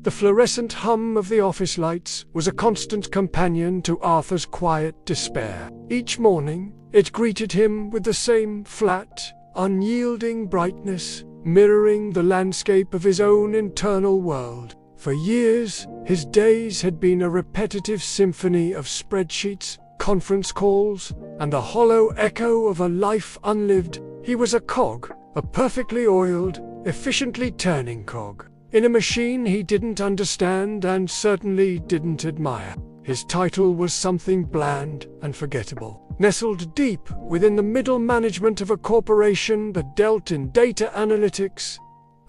The fluorescent hum of the office lights was a constant companion to Arthur's quiet despair. Each morning, it greeted him with the same flat, unyielding brightness, mirroring the landscape of his own internal world. For years, his days had been a repetitive symphony of spreadsheets, conference calls, and the hollow echo of a life unlived. He was a cog, a perfectly oiled, efficiently turning cog, in a machine he didn't understand and certainly didn't admire. His title was something bland and forgettable, nestled deep within the middle management of a corporation that dealt in data analytics,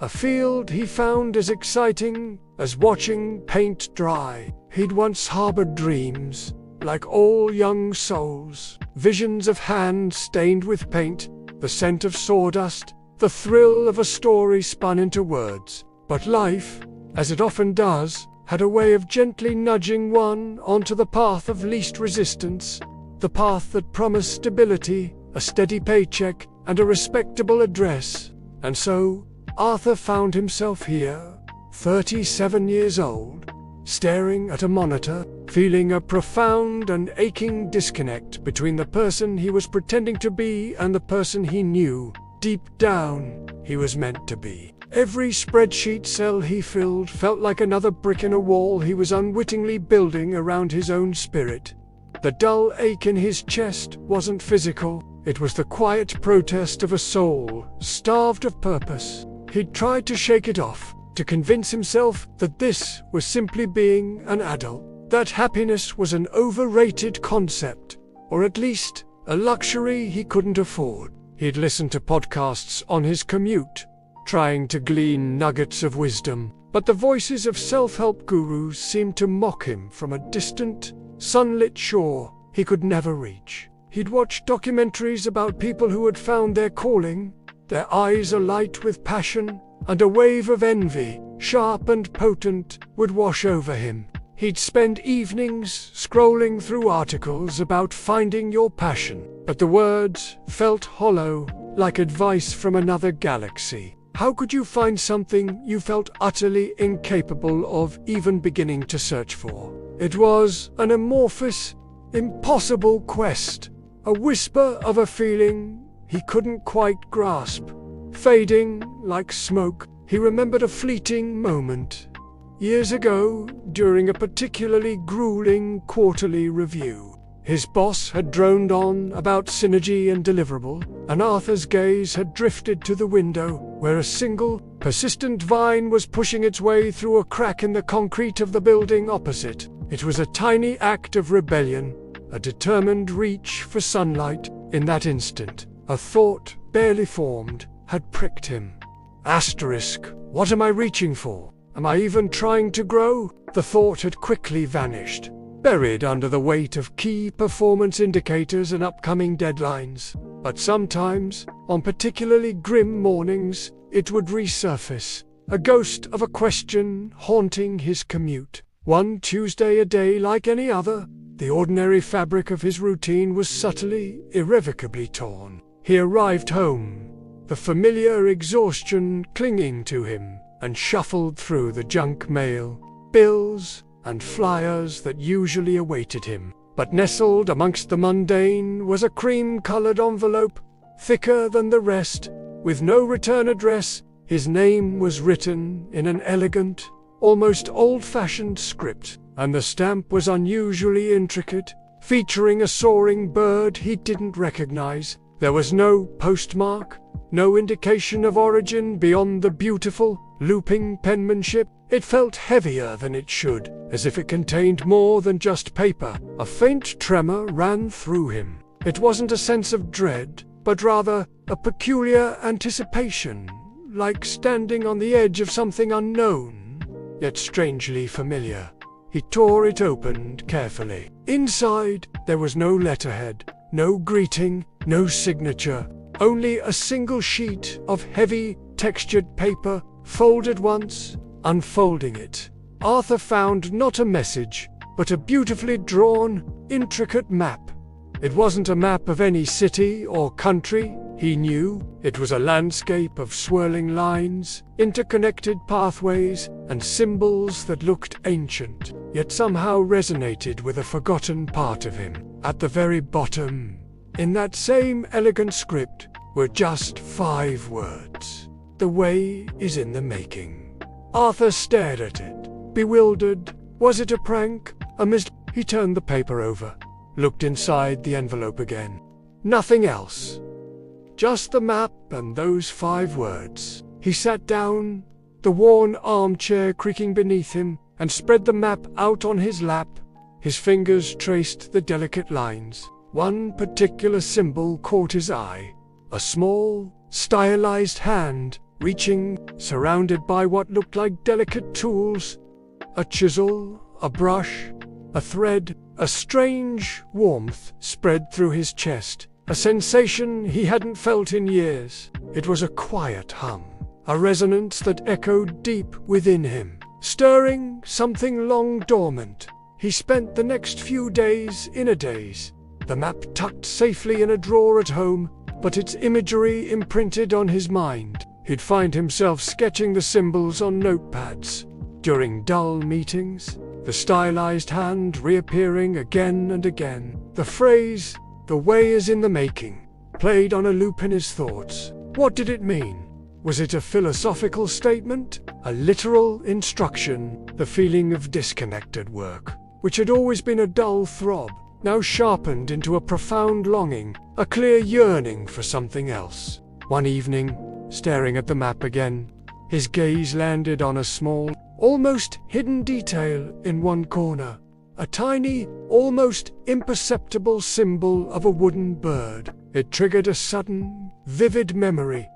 a field he found as exciting as watching paint dry. He'd once harbored dreams, like all young souls, visions of hands stained with paint, the scent of sawdust, the thrill of a story spun into words. But life, as it often does, had a way of gently nudging one onto the path of least resistance, the path that promised stability, a steady paycheck, and a respectable address. And so, Arthur found himself here, 37 years old, staring at a monitor, feeling a profound and aching disconnect between the person he was pretending to be and the person he knew, deep down, he was meant to be. Every spreadsheet cell he filled felt like another brick in a wall he was unwittingly building around his own spirit. The dull ache in his chest wasn't physical, it was the quiet protest of a soul, starved of purpose. He'd tried to shake it off, to convince himself that this was simply being an adult, that happiness was an overrated concept, or at least a luxury he couldn't afford. He'd listened to podcasts on his commute, trying to glean nuggets of wisdom, but the voices of self-help gurus seemed to mock him from a distant, sunlit shore he could never reach. He'd watched documentaries about people who had found their calling, their eyes alight with passion, and a wave of envy, sharp and potent, would wash over him. He'd spend evenings scrolling through articles about finding your passion, but the words felt hollow, like advice from another galaxy. How could you find something you felt utterly incapable of even beginning to search for? It was an amorphous, impossible quest, a whisper of a feeling he couldn't quite grasp. Fading like smoke, he remembered a fleeting moment. Years ago, during a particularly grueling quarterly review, his boss had droned on about synergy and deliverable, and Arthur's gaze had drifted to the window, where a single, persistent vine was pushing its way through a crack in the concrete of the building opposite. It was a tiny act of rebellion, a determined reach for sunlight. In that instant, a thought, barely formed, had pricked him. Asterisk, what am I reaching for? Am I even trying to grow? The thought had quickly vanished, buried under the weight of key performance indicators and upcoming deadlines. But sometimes, on particularly grim mornings, it would resurface, a ghost of a question haunting his commute. One Tuesday a day like any other, the ordinary fabric of his routine was subtly, irrevocably torn. He arrived home, the familiar exhaustion clinging to him, and shuffled through the junk mail, bills, and flyers that usually awaited him. But nestled amongst the mundane was a cream-colored envelope, thicker than the rest, with no return address. His name was written in an elegant, almost old-fashioned script, and the stamp was unusually intricate, featuring a soaring bird he didn't recognize. There was no postmark, no indication of origin beyond the beautiful, looping penmanship. It felt heavier than it should, as if it contained more than just paper. A faint tremor ran through him. It wasn't a sense of dread, but rather a peculiar anticipation, like standing on the edge of something unknown, yet strangely familiar. He tore it open carefully. Inside, there was no letterhead, no greeting, no signature, only a single sheet of heavy, textured paper, folded once. Unfolding it, Arthur found not a message, but a beautifully drawn, intricate map. It wasn't a map of any city or country, he knew. It was a landscape of swirling lines, interconnected pathways, and symbols that looked ancient, yet somehow resonated with a forgotten part of him. At the very bottom, in that same elegant script, were just 5 words. "The way is in the making." Arthur stared at it, bewildered. Was it a prank? A He turned the paper over, looked inside the envelope again. Nothing else. Just the map and those 5 words. He sat down, the worn armchair creaking beneath him, and spread the map out on his lap. His fingers traced the delicate lines. One particular symbol caught his eye. A small, stylized hand, reaching, surrounded by what looked like delicate tools. A chisel, a brush, a thread. A strange warmth spread through his chest, a sensation he hadn't felt in years. It was a quiet hum, a resonance that echoed deep within him, stirring something long dormant. He spent the next few days in a daze, the map tucked safely in a drawer at home, but its imagery imprinted on his mind. He'd find himself sketching the symbols on notepads. During dull meetings, the stylized hand reappearing again and again. The phrase, "The way is in the making," played on a loop in his thoughts. What did it mean? Was it a philosophical statement? A literal instruction? The feeling of disconnected work, which had always been a dull throb, now sharpened into a profound longing, a clear yearning for something else. One evening, staring at the map again, his gaze landed on a small, almost hidden detail in one corner. A tiny, almost imperceptible symbol of a wooden bird. It triggered a sudden, vivid memory.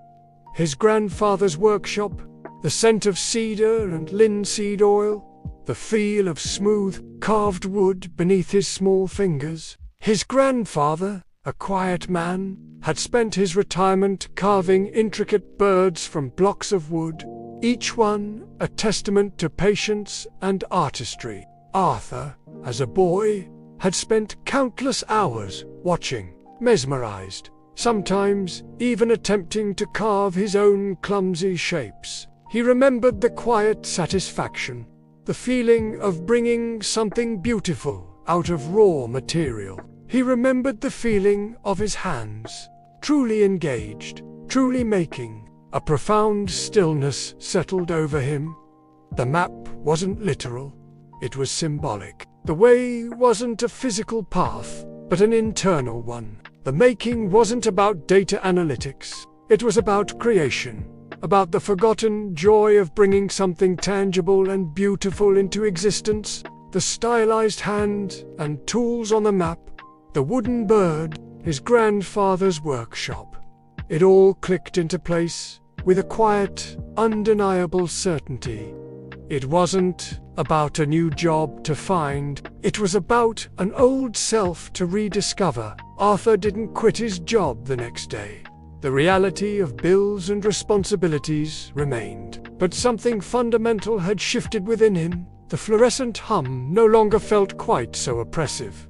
His grandfather's workshop, the scent of cedar and linseed oil, the feel of smooth, carved wood beneath his small fingers. His grandfather, a quiet man, had spent his retirement carving intricate birds from blocks of wood, each one a testament to patience and artistry. Arthur, as a boy, had spent countless hours watching, mesmerized, sometimes even attempting to carve his own clumsy shapes. He remembered the quiet satisfaction, the feeling of bringing something beautiful out of raw material. He remembered the feeling of his hands, truly engaged, truly making. A profound stillness settled over him. The map wasn't literal, it was symbolic. The way wasn't a physical path, but an internal one. The making wasn't about data analytics, it was about creation, about the forgotten joy of bringing something tangible and beautiful into existence. The stylized hand and tools on the map, the wooden bird, his grandfather's workshop. It all clicked into place with a quiet, undeniable certainty. It wasn't about a new job to find, it was about an old self to rediscover. Arthur didn't quit his job the next day. The reality of bills and responsibilities remained, but something fundamental had shifted within him. The fluorescent hum no longer felt quite so oppressive.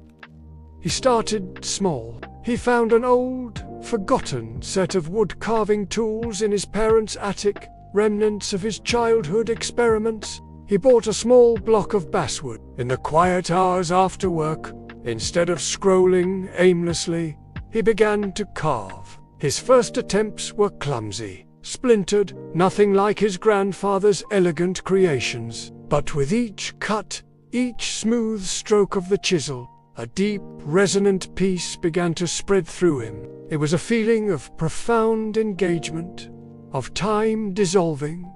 He started small. He found an old, forgotten set of wood-carving tools in his parents' attic, remnants of his childhood experiments. He bought a small block of basswood. In the quiet hours after work, instead of scrolling aimlessly, he began to carve. His first attempts were clumsy, splintered, nothing like his grandfather's elegant creations. But with each cut, each smooth stroke of the chisel, a deep, resonant peace began to spread through him. It was a feeling of profound engagement, of time dissolving,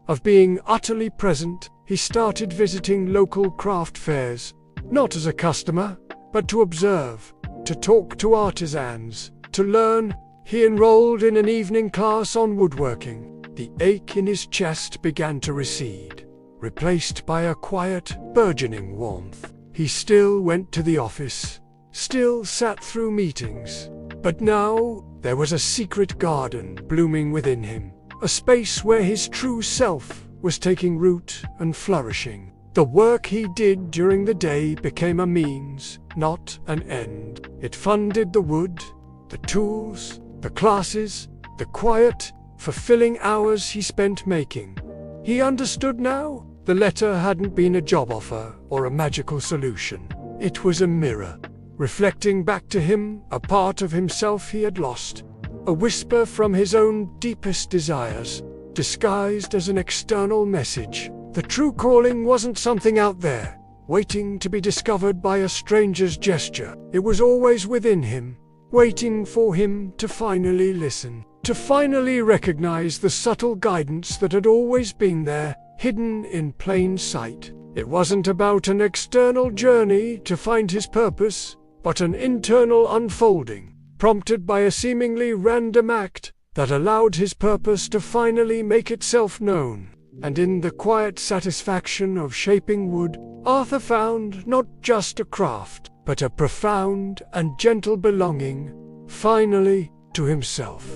of being utterly present. He started visiting local craft fairs, not as a customer, but to observe, to talk to artisans, to learn. He enrolled in an evening class on woodworking. The ache in his chest began to recede, replaced by a quiet, burgeoning warmth. He still went to the office, still sat through meetings, but now there was a secret garden blooming within him, a space where his true self was taking root and flourishing. The work he did during the day became a means, not an end. It funded the wood, the tools, the classes, the quiet, fulfilling hours he spent making. He understood now. The letter hadn't been a job offer or a magical solution. It was a mirror, reflecting back to him a part of himself he had lost, a whisper from his own deepest desires, disguised as an external message. The true calling wasn't something out there, waiting to be discovered by a stranger's gesture. It was always within him, waiting for him to finally listen, to finally recognize the subtle guidance that had always been there, hidden in plain sight. It wasn't about an external journey to find his purpose, but an internal unfolding, prompted by a seemingly random act that allowed his purpose to finally make itself known. And in the quiet satisfaction of shaping wood, Arthur found not just a craft, but a profound and gentle belonging, finally, to himself.